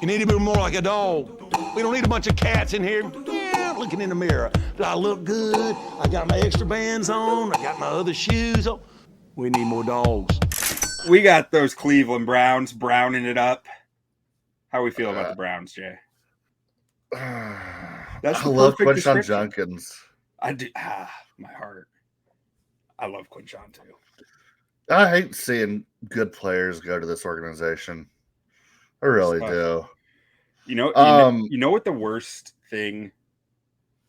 You need to be more like a dog. We don't need a bunch of cats in here looking in the mirror. Do I look good? I got my extra bands on. I got my other shoes on. We need more dogs. We got those Cleveland Browns browning it up. How we feel about the Browns, Jay? I love Quinshon Judkins. I do. My heart. I love Quinshon too. I hate seeing good players go to this organization. I really do. You know what the worst thing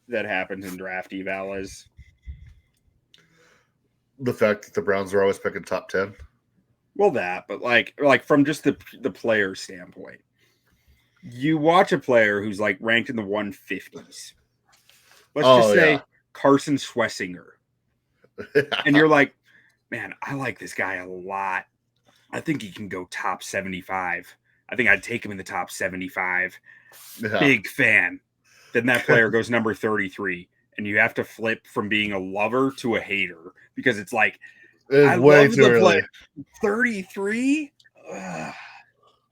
that happens in draft eval is? The fact that the Browns are always picking top 10. Well, that, but like from just the player standpoint, you watch a player who's like ranked in the 150s. Let's just say Carson Schwessinger. And you're like, man, I like this guy a lot. I think he can go top 75. I think I'd take him in the top 75. Yeah. Big fan. Then that player goes number 33. And you have to flip from being a lover to a hater because it's like, I way love too the early. 33?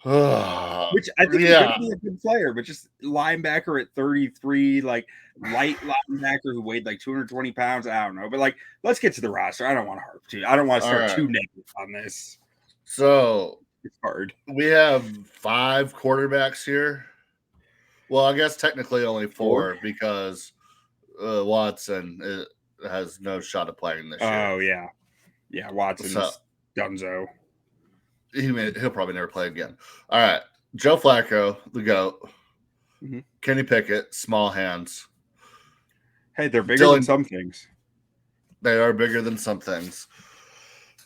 Which I think is going to be a good player, but just linebacker at 33, like light linebacker who weighed like 220 pounds. I don't know. But like, let's get to the roster. I don't want to harp too. I don't want to start too negative on this. So it's hard. We have 5 quarterbacks here. Well, I guess technically only 4 because Watson has no shot at playing this year. Oh, yeah. Yeah, Watson's dunzo. He'll probably never play again. All right. Joe Flacco, the GOAT. Mm-hmm. Kenny Pickett, small hands. Hey, they're bigger than some things. They are bigger than some things.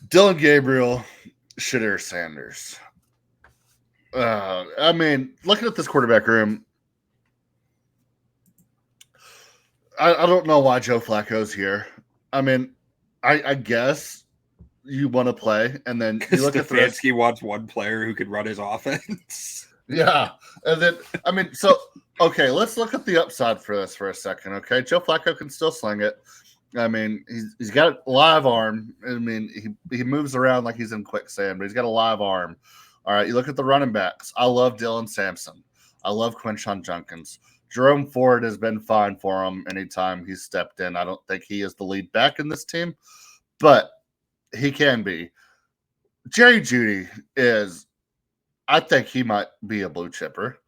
Dillon Gabriel, Shedeur Sanders. I mean, looking at this quarterback room, I don't know why Joe Flacco's here. I mean, I guess you want to play, and then you look at Stefanski wants one player who could run his offense. Yeah, and then I mean, so okay, let's look at the upside for this for a second. Okay, Joe Flacco can still sling it. I mean, he's got a live arm. I mean, he moves around like he's in quicksand, but he's got a live arm. All right, you look at the running backs. I love Dylan Sampson. I love Quinshon Judkins. Jerome Ford has been fine for him anytime he's stepped in. I don't think he is the lead back in this team, but he can be. Jerry Jeudy is, I think he might be a blue chipper.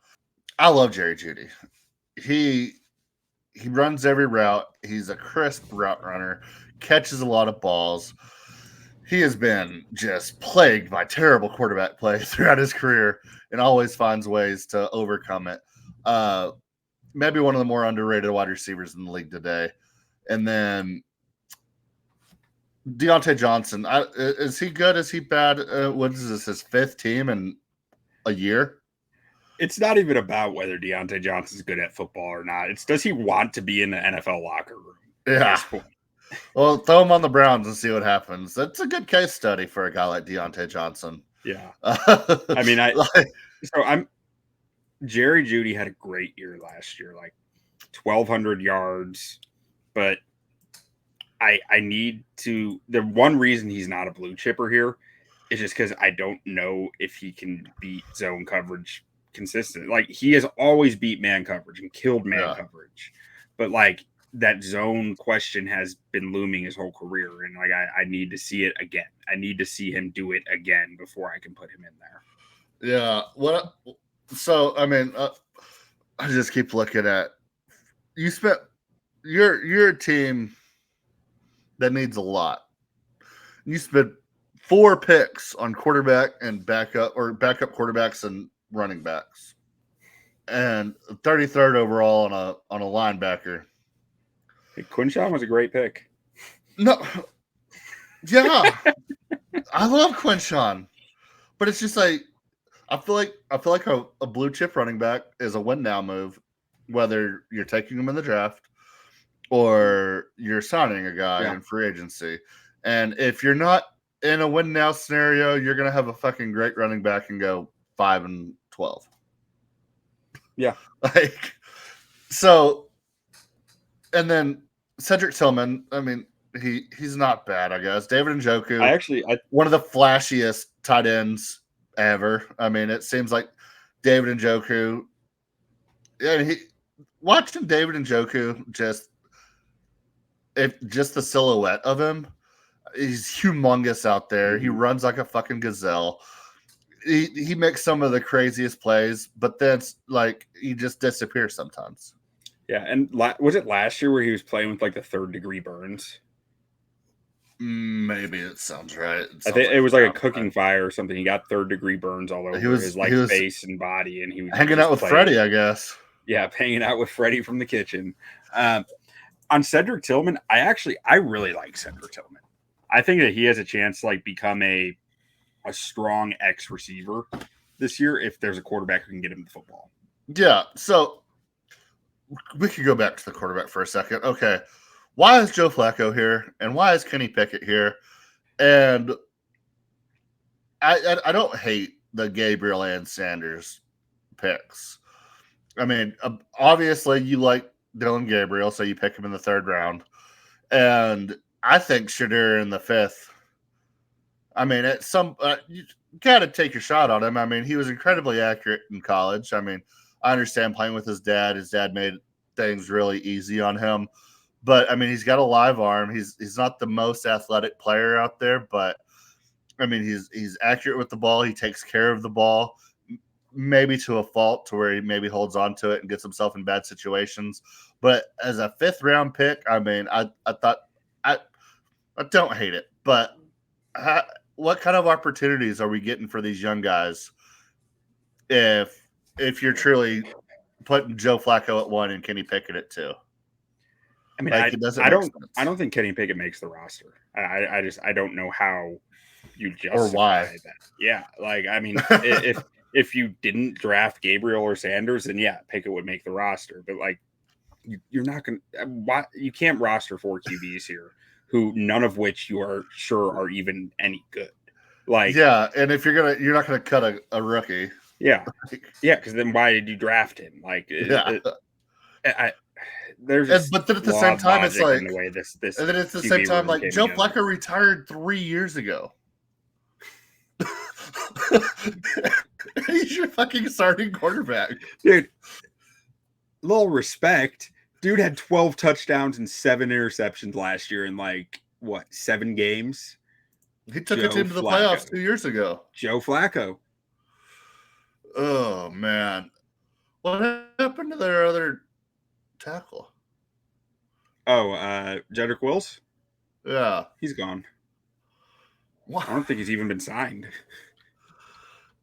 I love Jerry Jeudy. He runs every route. He's a crisp route runner, catches a lot of balls. He has been just plagued by terrible quarterback play throughout his career and always finds ways to overcome it. Maybe one of the more underrated wide receivers in the league today. And then Deontay Johnson. Is he good? Is he bad? What is this, his 5th team in a year? It's not even about whether Deontay Johnson's good at football or not. It's does he want to be in the NFL locker room? Yeah. Well, throw him on the Browns and see what happens. That's a good case study for a guy like Deontay Johnson. Yeah. I mean, Jerry Jeudy had a great year last year, like 1,200 yards. But I need to – the one reason he's not a blue chipper here is just because I don't know if he can beat zone coverage consistently. Like, he has always beat man coverage and killed man coverage. But, like, that zone question has been looming his whole career. And, like, I need to see it again. I need to see him do it again before I can put him in there. Yeah. So, I mean, I just keep looking at you spent you're a team that needs a lot. You spent 4 picks on quarterback and backup quarterbacks and running backs, and 33rd overall on a linebacker. Hey, Quinshon was a great pick. No, yeah, I love Quinshon, but it's just like. I feel like a blue chip running back is a win now move, whether you're taking him in the draft or you're signing a guy in free agency. And if you're not in a win now scenario, you're gonna have a fucking great running back and go 5-12. Yeah. And then Cedric Tillman, I mean, he's not bad, I guess. David Njoku, I one of the flashiest tight ends ever. I mean, it seems like David Njoku. Yeah, watching David Njoku just the silhouette of him. He's humongous out there. He runs like a fucking gazelle. He makes some of the craziest plays, but then like he just disappears sometimes. Yeah, and was it last year where he was playing with like the 3rd-degree burns? Maybe it sounds right. I think it was like a cooking fire or something. He got 3rd-degree burns all over his face and body, and he was hanging out with Freddie, I guess. Yeah, hanging out with Freddie from the kitchen. On Cedric Tillman, I really like Cedric Tillman. I think that he has a chance to like become a strong X receiver this year if there's a quarterback who can get him the football. Yeah, so we could go back to the quarterback for a second. Okay, why is Joe Flacco here, and why is Kenny Pickett here? And I don't hate the Gabriel and Sanders picks. I mean, obviously you like Dillon Gabriel, so you pick him in the 3rd round, and I think Shedeur in the 5th. I mean, you got to take your shot on him. I mean, he was incredibly accurate in college. I mean, I understand playing with his dad. His dad made things really easy on him. But, I mean, he's got a live arm. He's not the most athletic player out there, but, I mean, he's accurate with the ball. He takes care of the ball, maybe to a fault to where he maybe holds on to it and gets himself in bad situations. But as a 5th-round pick, I mean, I thought I don't hate it. But what kind of opportunities are we getting for these young guys if you're truly putting Joe Flacco at 1 and Kenny Pickett at 2? I mean, I don't think Kenny Pickett makes the roster. I don't know how you justify or why that. Yeah, like I mean, if you didn't draft Gabriel or Sanders, then yeah, Pickett would make the roster. But like, you're not going to. You can't roster 4 QBs here, who none of which you are sure are even any good. Like, yeah, and if you're not gonna cut a rookie. Yeah, yeah, because then why did you draft him? Like, but then at the same time, it's like the way this and then at the same time, like Joe Flacco retired 3 years ago. He's your fucking starting quarterback, dude. Little respect, dude had 12 touchdowns and 7 interceptions last year in like what 7 games. He took a team to the playoffs 2 years ago. Joe Flacco. Oh man, what happened to their other tackle? Oh, Jedrick Wills? Yeah. He's gone. What? I don't think he's even been signed.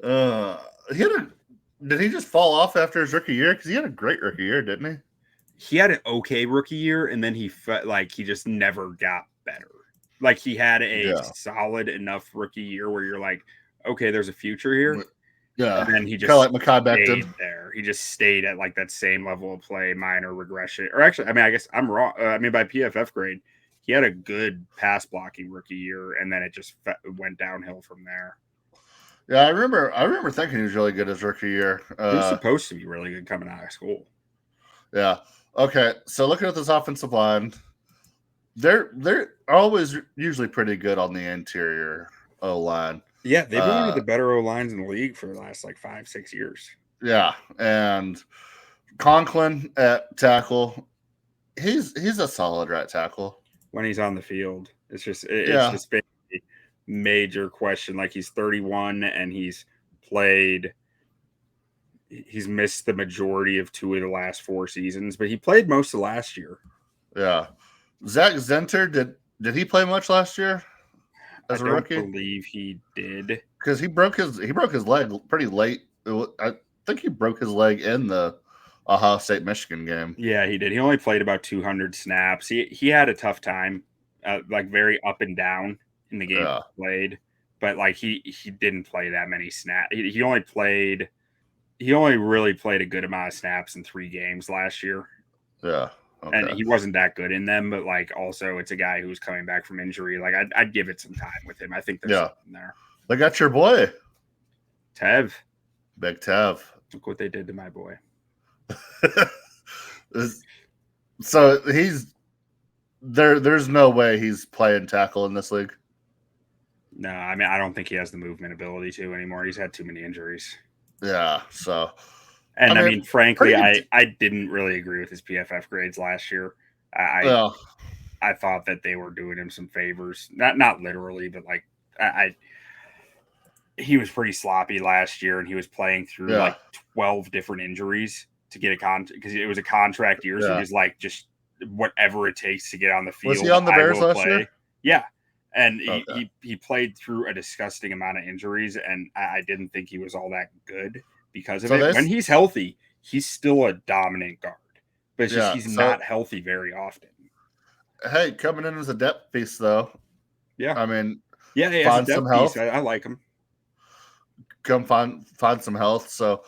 Did he just fall off after his rookie year? Because he had a great rookie year, didn't he? He had an okay rookie year, and then he just never got better. Like he had a solid enough rookie year where you're like, okay, there's a future here. Yeah, and then he just kind of like Mekhi stayed there. He just stayed at like that same level of play, minor regression. Or actually, I mean, I guess I'm wrong. I mean, by PFF grade, he had a good pass blocking rookie year, and then it just went downhill from there. Yeah, I remember thinking he was really good his rookie year. He was supposed to be really good coming out of school. Yeah. Okay, so looking at this offensive line, they're always usually pretty good on the interior O line. Yeah, they've been one of the better O lines in the league for the last like 5-6 years. Yeah, and Conklin at tackle, he's a solid right tackle when he's on the field. It's just been a major question. Like he's 31 and he's missed the majority of 2 of the last 4 seasons, but he played most of last year. Yeah, Zach Zenter did he play much last year? As a rookie? I believe he did, because he broke his leg pretty late. I think he broke his leg in the Ohio State Michigan game. Yeah, he did. He only played about 200 snaps. He had a tough time, like very up and down in the game he played. But like he didn't play that many snaps. He only really played a good amount of snaps in 3 games last year. Yeah. Okay. And he wasn't that good in them, but like also it's a guy who's coming back from injury. Like I'd give it some time with him. I think there's something there. They got your boy, Tev. Big Tev. Look what they did to my boy. So he's there. There's no way he's playing tackle in this league. No, I mean I don't think he has the movement ability to anymore. He's had too many injuries. Yeah. So, And I mean, frankly, pretty I didn't really agree with his PFF grades last year. well, I thought that they were doing him some favors, not literally, but like he was pretty sloppy last year, and he was playing through like 12 different injuries to get a contract because it was a contract year. So he was like, just whatever it takes to get on the field. Was he on the Bears last year? Yeah. And he played through a disgusting amount of injuries, and I didn't think he was all that good because of it. When he's healthy, he's still a dominant guard, but it's just he's not healthy very often. Hey, coming in as a depth piece, though. Yeah. I mean, find some health. I like him. Come find some health. So,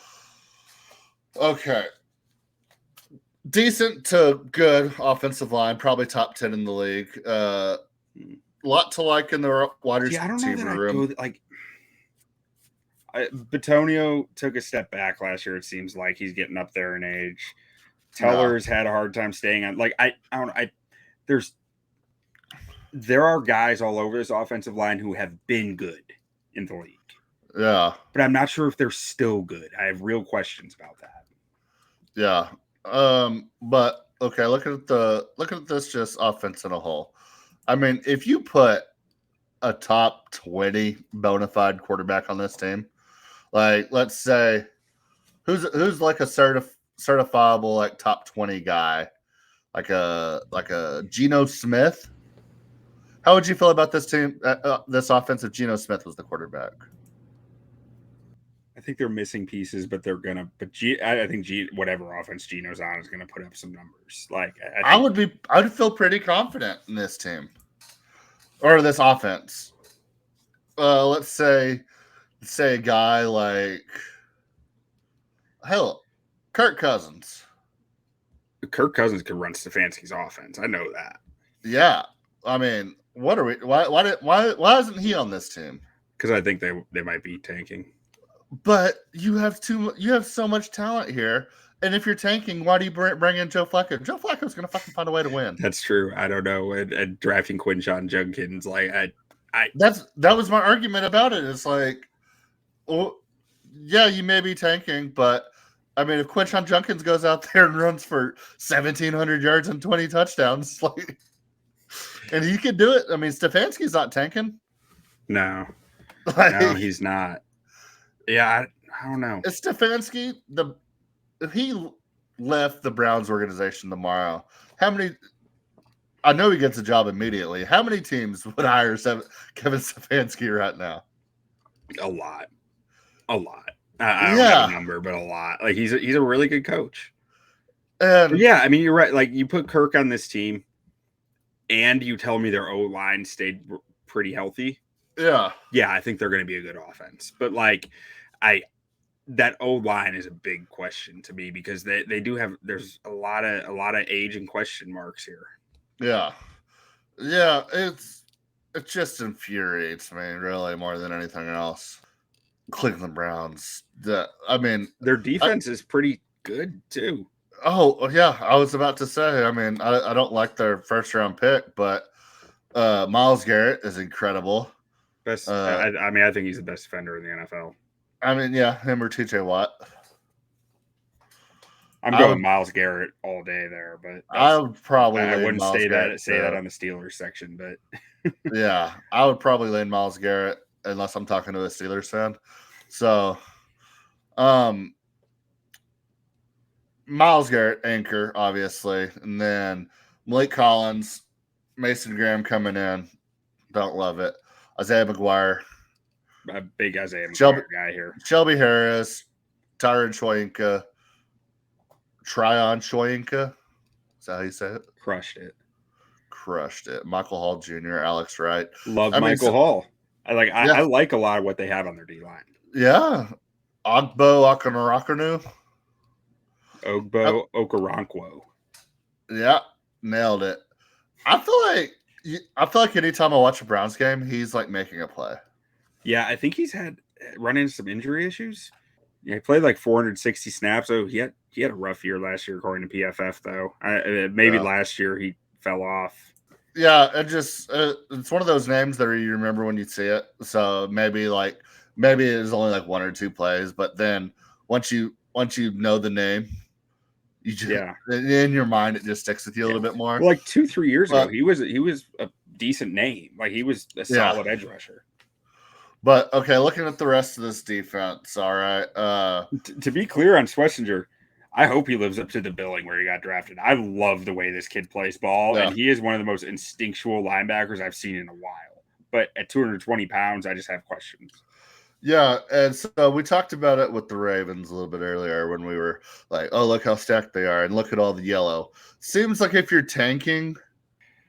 okay. Decent to good offensive line, probably top 10 in the league. A lot to like in the wide receiver room. Bitonio took a step back last year. It seems like he's getting up there in age. Teller's had a hard time staying on. Like I don't. There are guys all over this offensive line who have been good in the league. Yeah, but I'm not sure if they're still good. I have real questions about that. Yeah. But okay, look at this just offense in a whole. I mean, if you put a top 20 bona fide quarterback on this team, like let's say who's like a certifiable like top 20 guy, like a Geno Smith. How would you feel about this team, this offense if Geno Smith was the quarterback? I think they're missing pieces, but they're gonna. But I think whatever offense Geno's on is gonna put up some numbers. Like I would feel pretty confident in this team or this offense. Let's say a guy like Kirk Cousins. Kirk Cousins could run Stefanski's offense. I know that. Yeah, I mean, what are we? Why isn't he on this team? Because I think they might be tanking. But you have so much talent here, and if you're tanking, why do you bring in Joe Flacco? Joe Flacco's going to fucking find a way to win. That's true. I don't know. And drafting Quinshon Judkins, like that was my argument about it. It's like, well, yeah, you may be tanking, but I mean, if Quinshon Judkins goes out there and runs for 1,700 yards and 20 touchdowns, like, and he could do it. I mean, Stefanski's not tanking. No, no, he's not. Yeah, I don't know. It's Stefanski. If he left the Browns organization tomorrow, how many? I know he gets a job immediately. How many teams would hire Kevin Stefanski right now? A lot. I don't have a number, but a lot. Like he's a really good coach. And yeah, I mean you're right. Like you put Kirk on this team, and you tell me their O-line stayed pretty healthy. Yeah, I think they're going to be a good offense. But like, that O-line is a big question to me because they do have. There's a lot of age and question marks here. Yeah, it just infuriates me really more than anything else. Cleveland Browns. I mean, their defense is pretty good too. Oh yeah, I was about to say. I mean, I don't like their first round pick, but Myles Garrett is incredible. Best. I mean, I think he's the best defender in the NFL. I mean, yeah, him or TJ Watt. I'm going Myles Garrett all day there, but I would probably. I wouldn't say that on the Steelers section, but yeah, I would probably lean Myles Garrett unless I'm talking to a Steelers fan. So, Myles Garrett, anchor, obviously, and then Malik Collins, Mason Graham coming in. Don't love it. Isaiah McGuire. A big Isaiah McGuire guy here. Shelby Harris, Tryon Shoyinka. Is that how you say it? Crushed it. Michael Hall Jr., Alex Wright. Michael Hall. I like a lot of what they have on their D line. Yeah. Ogbo Okoronkwo. Yeah, nailed it. I feel like anytime I watch a Browns game, he's like making a play. Yeah, I think he's run into some injury issues. Yeah, he played like 460 snaps. Oh, he had a rough year last year, according to PFF. Though last year he fell off. Yeah, it's one of those names that you remember when you see it. So maybe it was only like one or two plays, but then once you know the name, you just in your mind it just sticks with you a little bit more. Well, like 2-3 years ago, he was a decent name. Like he was a solid edge rusher. But okay, looking at the rest of this defense, all right. To be clear on Schlesinger, I hope he lives up to the billing where he got drafted. I love the way this kid plays ball, and he is one of the most instinctual linebackers I've seen in a while. But at 220 pounds, I just have questions. Yeah, and so we talked about it with the Ravens a little bit earlier when we were like, oh, look how stacked they are, and look at all the yellow. Seems like if you're tanking,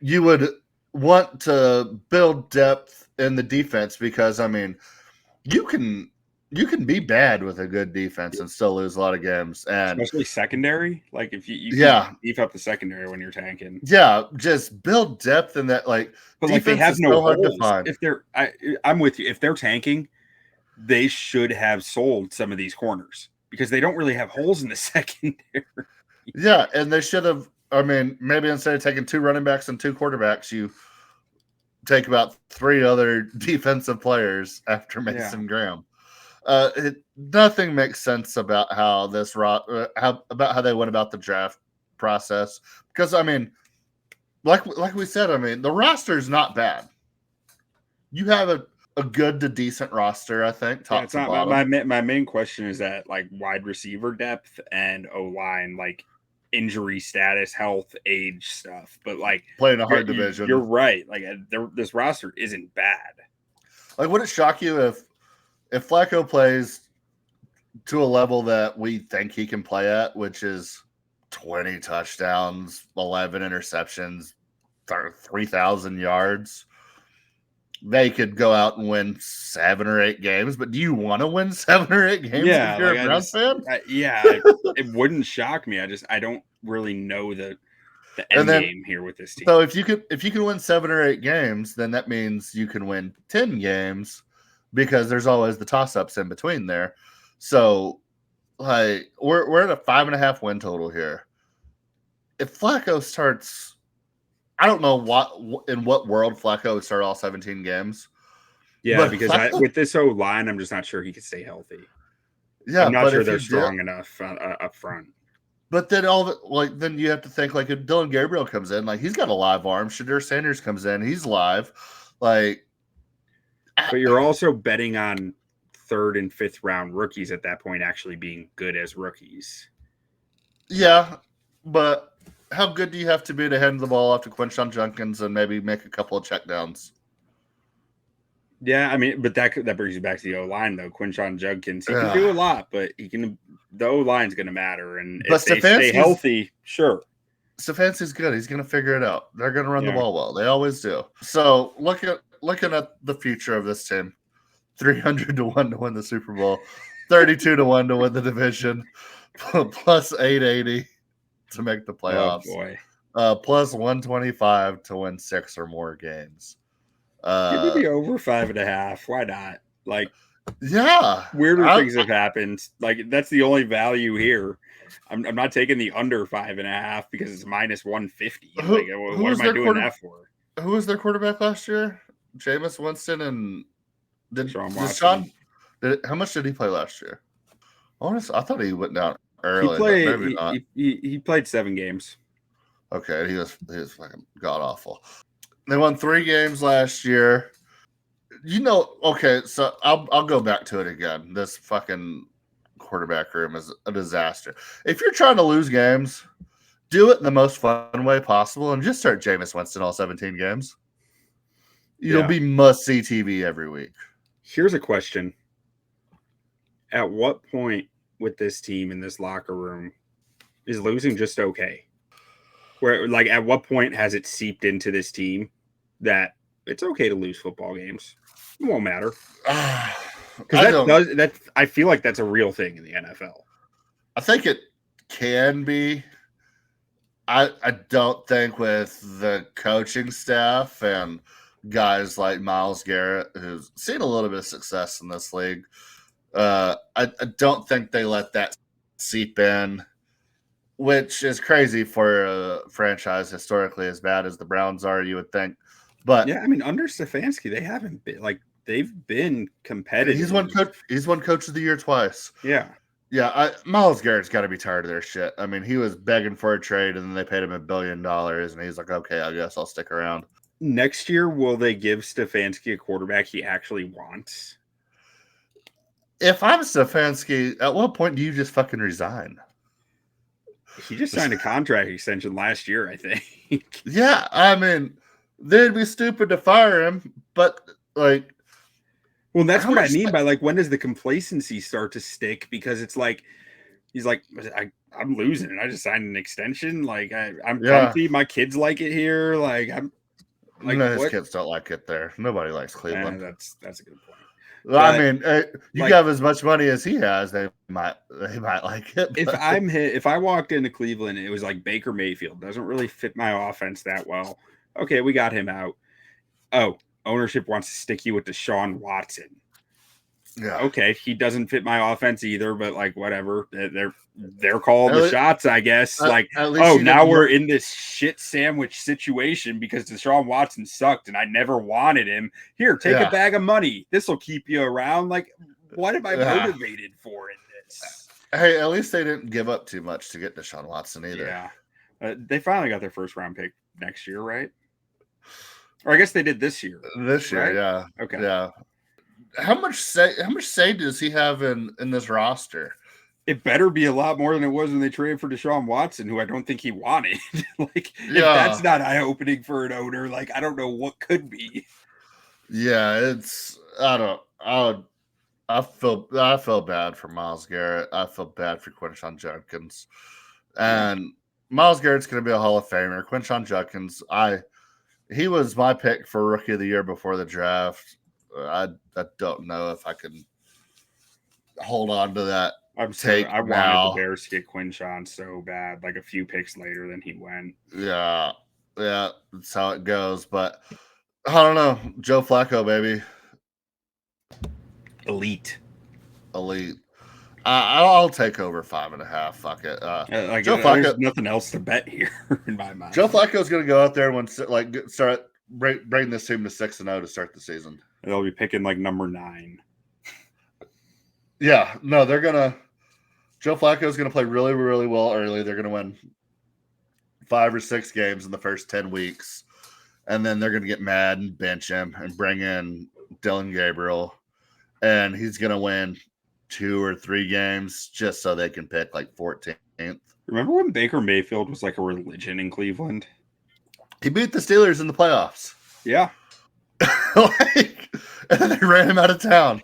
you would want to build depth in the defense because, I mean, you can be bad with a good defense and still lose a lot of games. And especially secondary. Like if you can beef up the secondary when you're tanking. Yeah, just build depth in that. Like, but like they have no holes. If they're, I'm with you. If they're tanking, they should have sold some of these corners because they don't really have holes in the secondary. Yeah, and they should have. I mean, maybe instead of taking 2 running backs and 2 quarterbacks, you take about 3 other defensive players after Mason Graham. Nothing makes sense about how how they went about the draft process because I mean, like we said, I mean the roster is not bad. You have a good to decent roster, I think. Top to bottom. My main question is that like wide receiver depth and O-line, like injury status, health, age stuff. But like playing a hard division, you're right. Like this roster isn't bad. Like, would it shock you if Flacco plays to a level that we think he can play at, which is 20 touchdowns, 11 interceptions, 3,000 yards? They could go out and win 7 or 8 games, but do you want to win 7 or 8 games if you're a Browns fan? It wouldn't shock me. I don't really know the end game here with this team. So if you can win 7 or 8 games, then that means you can win 10 games because there's always the toss-ups in between there. So like we're at a 5.5 win total here. If Flacco starts, I don't know in what world Flacco would start all 17 games. Yeah, but because with this O-line, I'm just not sure he could stay healthy. Yeah, I'm not sure they're strong enough up front. But then then you have to think like if Dillon Gabriel comes in, like he's got a live arm. Shedeur Sanders comes in, he's live. Like, but you're also betting on 3rd and 5th round rookies at that point actually being good as rookies. Yeah, but how good do you have to be to hand the ball off to Quinshon Judkins and maybe make a couple of checkdowns? Yeah, I mean, but that brings you back to the O-line, though. Quinshon Judkins, he can do a lot, but the O-line's going to matter. And if they stay healthy, sure. Stefanski's good. He's going to figure it out. They're going to run the ball well. They always do. So looking at the future of this team, 300 to 1 to win the Super Bowl, 32 to 1 to win the division, plus 880 to make the playoffs. Oh boy. Plus 125 to win 6 or more games. Give me the over 5.5. Why not? Like, yeah, weirder things have happened. Like, that's the only value here. I'm not taking the under 5.5 because it's minus 150. Like, what am I doing that for? Who was their quarterback last year? Jameis Winston and Deshaun Watson. How much did he play last year? Honestly, I thought he went down early. He played 7 games. Okay, he was fucking god awful. They won 3 games last year. Okay, so I'll go back to it again. This fucking quarterback room is a disaster. If you're trying to lose games, do it in the most fun way possible and just start Jameis Winston all 17 games. It'll be must-see TV every week. Here's a question. At what point with this team in this locker room is losing just okay? Where, like, at what point has it seeped into this team that it's okay to lose football games? It won't matter. Because I feel like that's a real thing in the NFL. I think it can be. I don't think with the coaching staff and guys like Myles Garrett, who's seen a little bit of success in this league, I don't think they let that seep in, which is crazy for a franchise historically as bad as the Browns are, you would think. But yeah, I mean, under Stefanski, they haven't been they've been competitive. He's won coach of the year twice. Yeah. Yeah, Myles Garrett's got to be tired of their shit. I mean, he was begging for a trade, and then they paid him $1 billion, and he's like, okay, I guess I'll stick around. Next year, will they give Stefanski a quarterback he actually wants? If I'm Stefanski, at what point do you just fucking resign? He just signed a contract extension last year, I think. Yeah, I mean, they'd be stupid to fire him, but like, well, that's what I mean by like, when does the complacency start to stick? Because it's like, he's like, I'm losing it. I just signed an extension. Like, I'm comfy. My kids like it here. Like, I'm like, no, his kids don't like it there. Nobody likes Cleveland. That's a good point. Well, I mean, you like, have as much money as he has, they might like it. But. If I walked into Cleveland, it was like Baker Mayfield doesn't really fit my offense that well. Okay, we got him out. Oh, ownership wants to stick you with Deshaun Watson. Yeah. Okay, he doesn't fit my offense either, but like whatever. They're calling the shots, I guess. Like, oh, now we're in this shit sandwich situation because Deshaun Watson sucked and I never wanted him. Here, take a bag of money. This will keep you around. Like, what am I motivated for in this? Hey, at least they didn't give up too much to get Deshaun Watson either. Yeah. They finally got their first round pick next year, right? Or I guess they did this year. This year, right? Yeah. Okay. Yeah. How much say does he have in this roster? It better be a lot more than it was when they traded for Deshaun Watson, who I don't think he wanted. Like, if that's not eye-opening for an owner, like, I don't know what could be. Yeah, I feel bad for Myles Garrett. I feel bad for Quinshon Judkins. And Myles Garrett's going to be a Hall of Famer. Quinshon Judkins, he was my pick for Rookie of the Year before the draft. I don't know if I can hold on to that. I wanted the Bears to get Quinshon so bad, like a few picks later than he went. Yeah, that's how it goes. But I don't know. Joe Flacco, baby. Elite. I'll take over 5.5. Fuck it. Joe Flacco. There's nothing else to bet here in my mind. Joe Flacco's going to go out there and bring this team to 6-0 to start the season. They'll be picking like number 9. Yeah, no, they're gonna. Joe Flacco's gonna play really, really well early. They're gonna win 5 or 6 games in the first 10 weeks, and then they're gonna get mad and bench him and bring in Dillon Gabriel, and he's gonna win 2 or 3 games just so they can pick like 14th. Remember when Baker Mayfield was like a religion in Cleveland? He beat the Steelers in the playoffs. Yeah. And then they ran him out of town.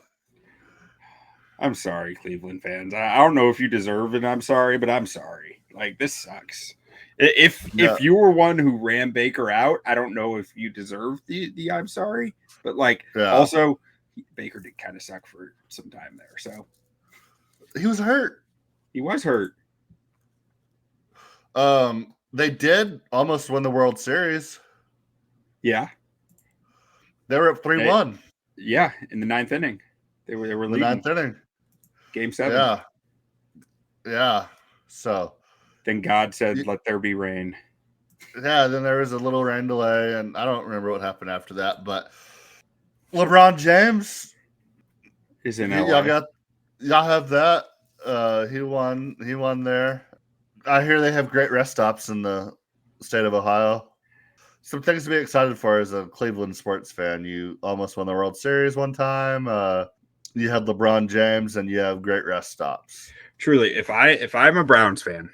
I'm sorry, Cleveland fans. I don't know if you deserve it. I'm sorry, but I'm sorry. Like, this sucks. If you were one who ran Baker out, I don't know if you deserve the I'm sorry. But like, also, Baker did kind of suck for some time there. So he was hurt. He was hurt. They did almost win the World Series. Yeah. They were up 3-1. Yeah, in the 9th inning. They were leading. The 9th inning. Game 7. Yeah. So then God said, "Let there be rain." Yeah, then there was a little rain delay, and I don't remember what happened after that. But LeBron James is in LA. Y'all have that. He won there. I hear they have great rest stops in the state of Ohio. Some things to be excited for as a Cleveland sports fan. You almost won the World Series one time. You had LeBron James, and you have great rest stops. Truly, if I'm a Browns fan,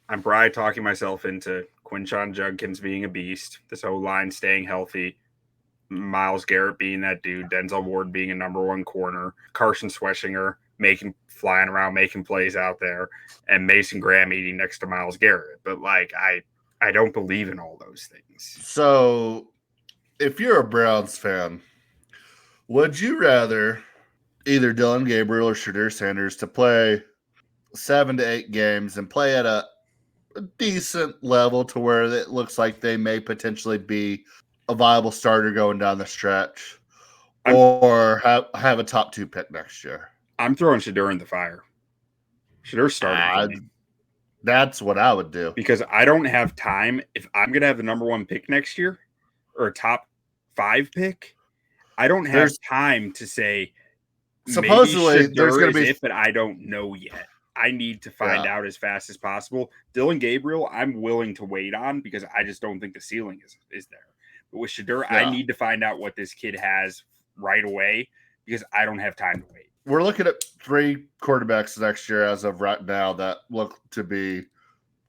I'm probably talking myself into Quinshon Judkins being a beast, this whole line staying healthy, Myles Garrett being that dude, Denzel Ward being a number 1 corner, Carson Schweschinger flying around, making plays out there, and Mason Graham eating next to Myles Garrett. But like, I don't believe in all those things. So if you're a Browns fan, would you rather either Dillon Gabriel or Shedeur Sanders to play 7 to 8 games and play at a decent level to where it looks like they may potentially be a viable starter going down the stretch, or have a top 2 pick next year? I'm throwing Shedeur in the fire. Shedeur starting. That's what I would do. Because I don't have time. If I'm going to have the number 1 pick next year or a top 5 pick, I don't have time to say supposedly there's going to be it, but I don't know yet. I need to find out as fast as possible. Dillon Gabriel, I'm willing to wait on because I just don't think the ceiling is there. But with Shedeur, I need to find out what this kid has right away because I don't have time to wait. We're looking at 3 quarterbacks next year as of right now that look to be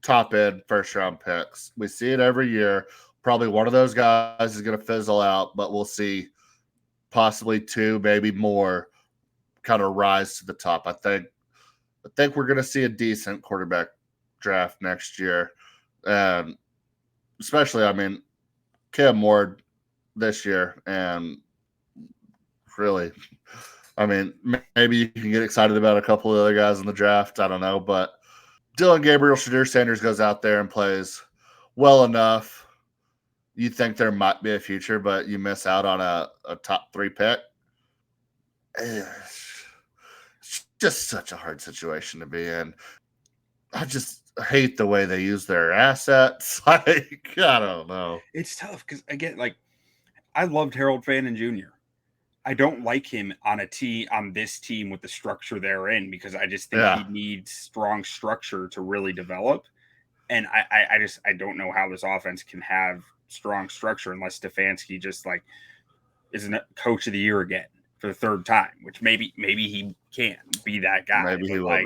top end first round picks. We see it every year. Probably one of those guys is going to fizzle out, but we'll see possibly 2, maybe more kind of rise to the top. I think we're going to see a decent quarterback draft next year. And especially, I mean, Cam Ward this year. And really, I mean, maybe you can get excited about a couple of other guys in the draft. I don't know. But Dillon Gabriel, Shedeur Sanders goes out there and plays well enough. You think there might be a future, but you miss out on a top 3 pick. It's just such a hard situation to be in. I just hate the way they use their assets. Like, I don't know. It's tough because, again, like, I loved Harold Fannin Jr. I don't like him on this team with the structure they're in because I just think he needs strong structure to really develop. And I don't know how this offense can have strong structure unless Stefanski just like isn't coach of the year again for the 3rd time, which maybe he can be that guy. Maybe he will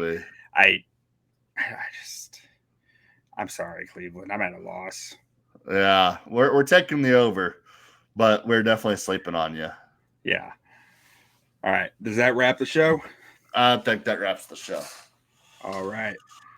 be. I'm sorry, Cleveland. I'm at a loss. Yeah, we're taking the over, but we're definitely sleeping on you. Yeah. All right. Does that wrap the show? I think that wraps the show. All right.